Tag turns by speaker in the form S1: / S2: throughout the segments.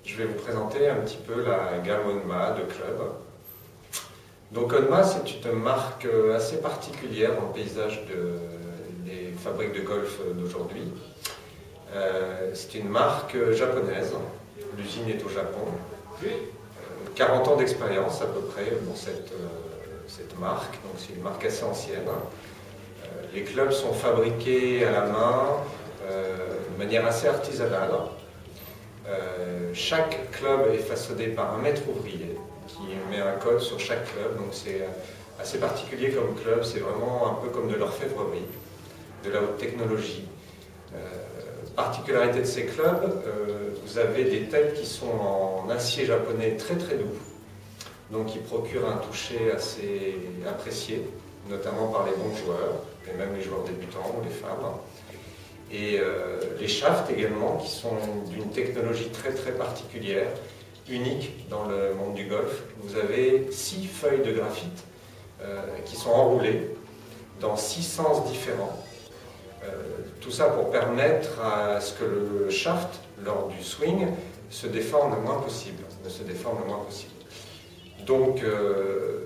S1: je vais vous présenter un petit peu la gamme Honma de club. Donc Honma, c'est une marque assez particulière dans le paysage des fabriques de golf d'aujourd'hui. C'est une marque japonaise, l'usine est au Japon. 40 ans d'expérience à peu près dans cette marque, donc c'est une marque assez ancienne. Les clubs sont fabriqués à la main, de manière assez artisanale. Chaque club est façonné par un maître ouvrier qui met un code sur chaque club, donc c'est assez particulier comme club, c'est vraiment un peu comme de l'orfèvrerie, de la haute technologie. Particularité de ces clubs, vous avez des têtes qui sont en acier japonais très très doux, donc qui procurent un toucher assez apprécié, notamment par les bons joueurs, et même les joueurs débutants ou les femmes. Et les shafts également, qui sont d'une technologie très très particulière, unique dans le monde du golf. Vous avez 6 feuilles de graphite qui sont enroulées dans 6 sens différents. Tout ça pour permettre à ce que le shaft, lors du swing, se déforme le moins possible. Donc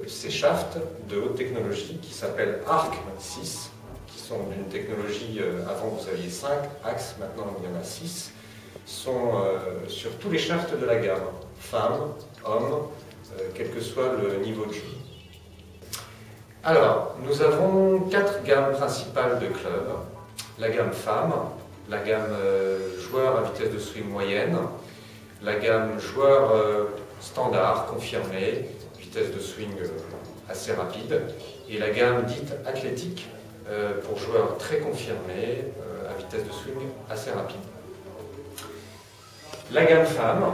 S1: ces shafts de haute technologie qui s'appellent Arc 6, qui sont d'une technologie, avant vous aviez 5 axes, maintenant il y en a 6, sont sur tous les shafts de la gamme, femmes, hommes, quel que soit le niveau de jeu. Alors, nous avons 4 gammes principales de clubs. La gamme femmes, la gamme joueurs à vitesse de swing moyenne, la gamme joueurs standard, confirmé, vitesse de swing assez rapide, et la gamme dite athlétique pour joueurs très confirmés, à vitesse de swing assez rapide. La gamme femmes,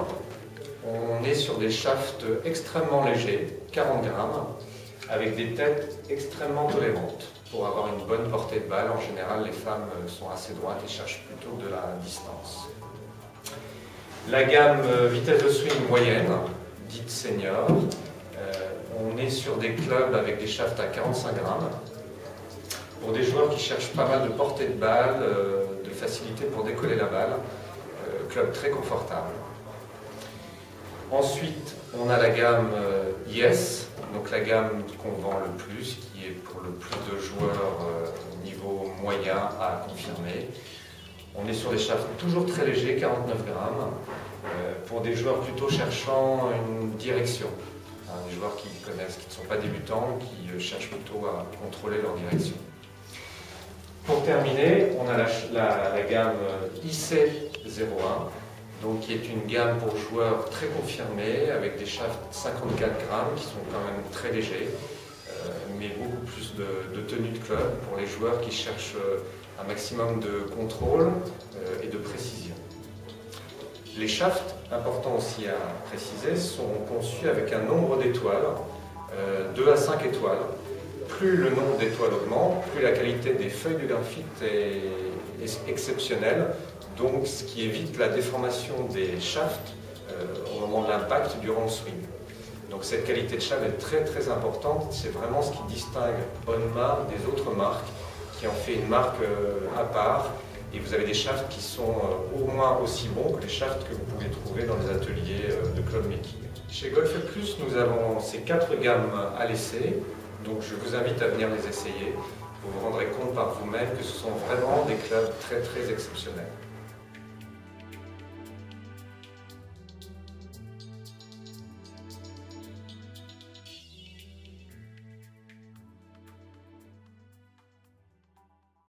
S1: on est sur des shafts extrêmement légers, 40 grammes, avec des têtes extrêmement tolérantes. Pour avoir une bonne portée de balle, en général, les femmes sont assez droites et cherchent plutôt de la distance. La gamme vitesse de swing moyenne, dite senior, on est sur des clubs avec des shafts à 45 grammes. Pour des joueurs qui cherchent pas mal de portée de balle, de facilité pour décoller la balle, club très confortable. Ensuite, on a la gamme IS, donc la gamme qu'on vend le plus, qui est pour le plus de joueurs niveau moyen à confirmer. On est sur des shafts toujours très légers, 49 grammes, pour des joueurs plutôt cherchant une direction. Des joueurs qui connaissent, qui ne sont pas débutants, qui cherchent plutôt à contrôler leur direction. Pour terminer, on a la gamme IC01, donc qui est une gamme pour joueurs très confirmés, avec des shafts 54 grammes qui sont quand même très légers, mais beaucoup plus de tenue de club pour les joueurs qui cherchent un maximum de contrôle et de précision. Les shafts, important aussi à préciser, sont conçus avec un nombre d'étoiles, 2 à 5 étoiles. Plus le nombre d'étoiles augmente, plus la qualité des feuilles de graphite est exceptionnelle, donc ce qui évite la déformation des shafts au moment de l'impact durant le swing. Donc cette qualité de shaft est très très importante, c'est vraiment ce qui distingue Honma des autres marques, qui en fait une marque à part, et vous avez des shafts qui sont au moins aussi bons que les shafts que vous pouvez trouver dans les ateliers de club making. Chez Golf & Plus, nous avons ces 4 gammes à l'essai, donc je vous invite à venir les essayer. Vous vous rendrez compte par vous-même que ce sont vraiment des clubs très très exceptionnels.